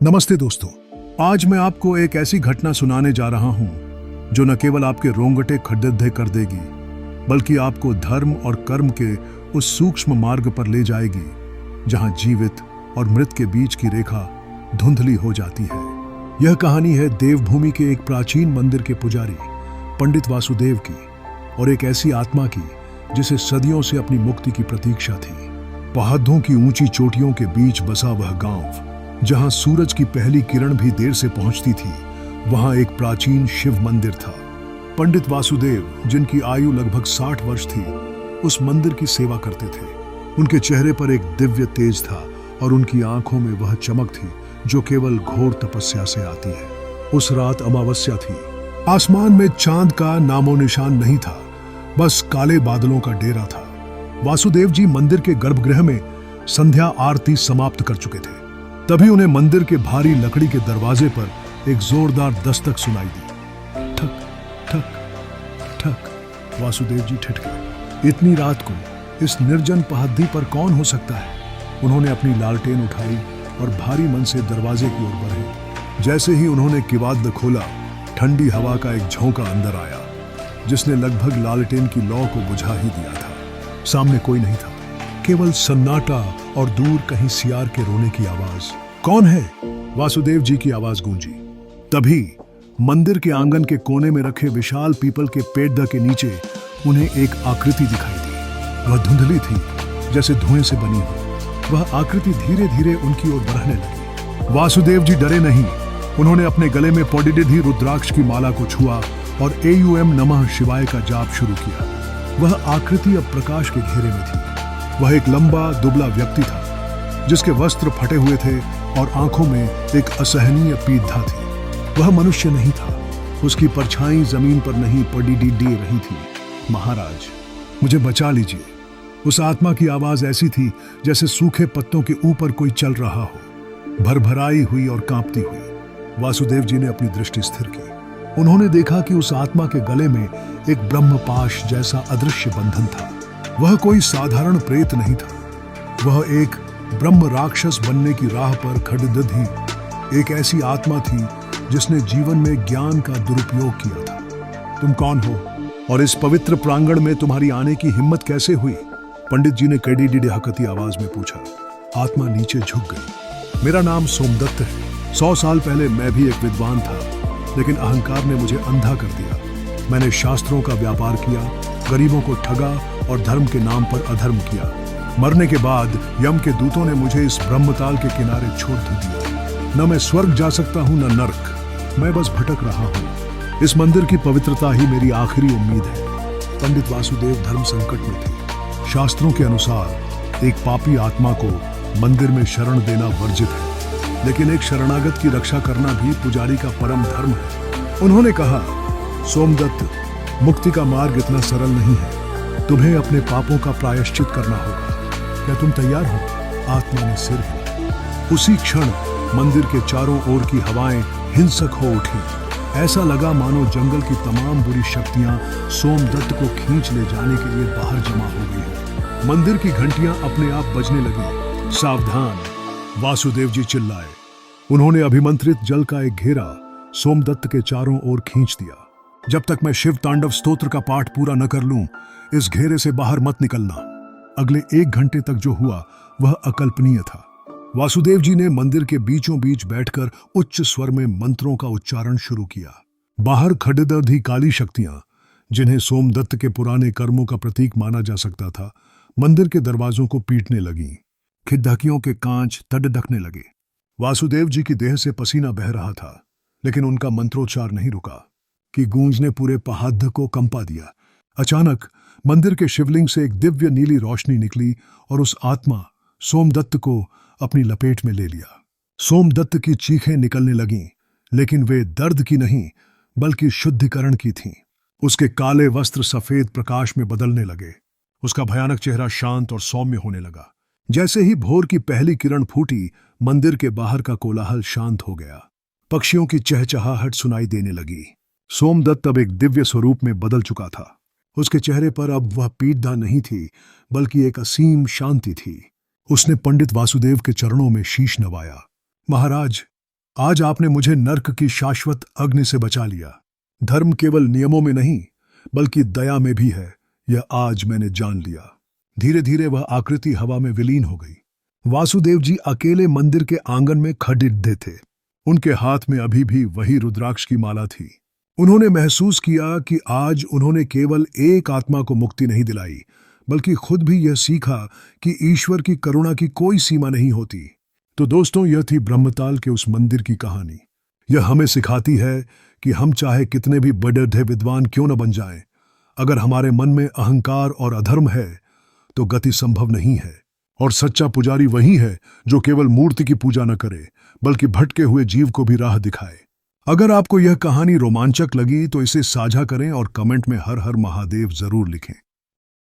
नमस्ते दोस्तों। आज मैं आपको एक ऐसी घटना सुनाने जा रहा हूं जो न केवल आपके रोंगटे खड़े कर देगी बल्कि आपको धर्म और कर्म के उस सूक्ष्म मार्ग पर ले जाएगी जहां जीवित और मृत के बीच की रेखा धुंधली हो जाती है। यह कहानी है देवभूमि के एक प्राचीन मंदिर के पुजारी पंडित वासुदेव की और एक ऐसी आत्मा की जिसे सदियों से अपनी मुक्ति की प्रतीक्षा थी। पहाड़ों की ऊंची चोटियों के बीच बसा वह गांव जहां सूरज की पहली किरण भी देर से पहुंचती थी, वहां एक प्राचीन शिव मंदिर था। पंडित वासुदेव, जिनकी आयु लगभग 60 वर्ष थी, उस मंदिर की सेवा करते थे। उनके चेहरे पर एक दिव्य तेज था और उनकी आंखों में वह चमक थी जो केवल घोर तपस्या से आती है। उस रात अमावस्या थी। आसमान में चांद का नामो निशान नहीं था, बस काले बादलों का डेरा था। वासुदेव जी मंदिर के गर्भगृह में संध्या आरती समाप्त कर चुके थे। तभी उन्हें मंदिर के भारी लकड़ी के दरवाजे पर एक जोरदार दस्तक सुनाई दी। ठक ठक ठक। वासुदेव जी ठिठके। इतनी रात को इस निर्जन पहाड़ी पर कौन हो सकता है? उन्होंने अपनी लालटेन उठाई और भारी मन से दरवाजे की ओर बढ़े। जैसे ही उन्होंने किवाड़ खोला, ठंडी हवा का एक झोंका अंदर आया जिसने लगभग लालटेन की लौ को बुझा ही दिया था। सामने कोई नहीं था, केवल सन्नाटा और दूर कहीं सियार के रोने की आवाज। कौन है? वासुदेव जी की आवाज गूंजी। तभी मंदिर के आंगन के कोने में रखे विशाल पीपल के पेड़ के नीचे उन्हें एक आकृति दिखाई दी। वह धुंधली थी, जैसे धुएं से बनी हो। वह आकृति धीरे धीरे उनकी ओर बढ़ने लगी। वासुदेव जी डरे नहीं। उन्होंने अपने गले में पौडिडी रुद्राक्ष की माला को छुआ और एयूएम नमः शिवाय का जाप शुरू किया। वह आकृति अब प्रकाश के घेरे में थी। वह एक लंबा दुबला व्यक्ति था जिसके वस्त्र फटे हुए थे और आंखों में एक असहनीय पीड़ा थी। वह मनुष्य नहीं था। उसकी परछाई जमीन पर नहीं पड़ी रही थी। महाराज, मुझे बचा लीजिए। उस आत्मा की आवाज ऐसी थी जैसे सूखे पत्तों के ऊपर कोई चल रहा हो, भरभराई हुई और कांपती हुई। वासुदेव जी ने अपनी दृष्टि स्थिर की। उन्होंने देखा कि उस आत्मा के गले में एक ब्रह्मपाश जैसा अदृश्य बंधन था। वह कोई साधारण प्रेत नहीं था। वह एक ब्रह्म राक्षस बनने की राह पर खड़दधी एक ऐसी आत्मा थी जिसने जीवन में ज्ञान का दुरुपयोग किया था। तुम कौन हो और इस पवित्र प्रांगण में तुम्हारी आने की हिम्मत कैसे हुई? पंडित जी ने कड़ी हकती आवाज में पूछा। आत्मा नीचे झुक गई। मेरा नाम सोमदत्त है। 100 साल पहले मैं भी एक विद्वान था, लेकिन अहंकार ने मुझे अंधा कर दिया। मैंने शास्त्रों का व्यापार किया, गरीबों को ठगा और धर्म के नाम पर अधर्म किया। मरने के बाद यम के दूतों ने मुझे इस ब्रह्मताल के किनारे छोड़ दिया। न मैं स्वर्ग जा सकता हूँ न नर्क। मैं बस भटक रहा हूँ। इस मंदिर की पवित्रता ही मेरी आखिरी उम्मीद है। पंडित वासुदेव धर्म संकट में थे। शास्त्रों के अनुसार एक पापी आत्मा को मंदिर में शरण देना वर्जित है, लेकिन एक शरणागत की रक्षा करना भी पुजारी का परम धर्म है। उन्होंने कहा, सोमदत्त, मुक्ति का मार्ग इतना सरल नहीं है। तुम्हें अपने पापों का प्रायश्चित करना होगा। क्या तुम तैयार हो? आत्मा ने सिर हिला। उसी क्षण मंदिर के चारों ओर की हवाएं हिंसक हो उठी। ऐसा लगा मानो जंगल की तमाम बुरी शक्तियां सोमदत्त को खींच ले जाने के लिए बाहर जमा हो गई हैं। मंदिर की घंटियां अपने आप बजने लगी। सावधान! वासुदेव जी चिल्लाए। उन्होंने अभिमंत्रित जल का एक घेरा सोमदत्त के चारों ओर खींच दिया। जब तक मैं शिव तांडव स्तोत्र का पाठ पूरा न कर लूं, इस घेरे से बाहर मत निकलना। अगले 1 घंटे तक जो हुआ वह अकल्पनीय था। वासुदेव जी ने मंदिर के बीचों बीच बैठकर उच्च स्वर में मंत्रों का उच्चारण शुरू किया। बाहर खड़दधी काली शक्तियां, जिन्हें सोमदत्त के पुराने कर्मों का प्रतीक माना जा सकता था, मंदिर के दरवाजों को पीटने लगीं। खिड़कियों के कांच तड़कने लगे। वासुदेव जी की देह से पसीना बह रहा था, लेकिन उनका मंत्रोच्चार नहीं रुका कि गूंज ने पूरे पहाड़ को कंपा दिया। अचानक मंदिर के शिवलिंग से एक दिव्य नीली रोशनी निकली और उस आत्मा सोमदत्त को अपनी लपेट में ले लिया। सोमदत्त की चीखें निकलने लगीं, लेकिन वे दर्द की नहीं बल्कि शुद्धिकरण की थीं। उसके काले वस्त्र सफेद प्रकाश में बदलने लगे। उसका भयानक चेहरा शांत और सौम्य होने लगा। जैसे ही भोर की पहली किरण फूटी, मंदिर के बाहर का कोलाहल शांत हो गया। पक्षियों की चहचहाहट सुनाई देने लगी। सोमदत्त अब एक दिव्य स्वरूप में बदल चुका था। उसके चेहरे पर अब वह पीड़ा नहीं थी, बल्कि एक असीम शांति थी। उसने पंडित वासुदेव के चरणों में शीश नवाया। महाराज, आज आपने मुझे नर्क की शाश्वत अग्नि से बचा लिया। धर्म केवल नियमों में नहीं, बल्कि दया में भी है, यह आज मैंने जान लिया। धीरे धीरे वह आकृति हवा में विलीन हो गई। वासुदेव जी अकेले मंदिर के आंगन में खड़े थे। उनके हाथ में अभी भी वही रुद्राक्ष की माला थी। उन्होंने महसूस किया कि आज उन्होंने केवल एक आत्मा को मुक्ति नहीं दिलाई, बल्कि खुद भी यह सीखा कि ईश्वर की करुणा की कोई सीमा नहीं होती। तो दोस्तों, यह थी ब्रह्मताल के उस मंदिर की कहानी। यह हमें सिखाती है कि हम चाहे कितने भी बड़े विद्वान क्यों न बन जाएं, अगर हमारे मन में अहंकार और अधर्म है तो गति संभव नहीं है। और सच्चा पुजारी वही है जो केवल मूर्ति की पूजा न करे, बल्कि भटके हुए जीव को भी राह दिखाए। अगर आपको यह कहानी रोमांचक लगी तो इसे साझा करें और कमेंट में हर हर महादेव जरूर लिखें।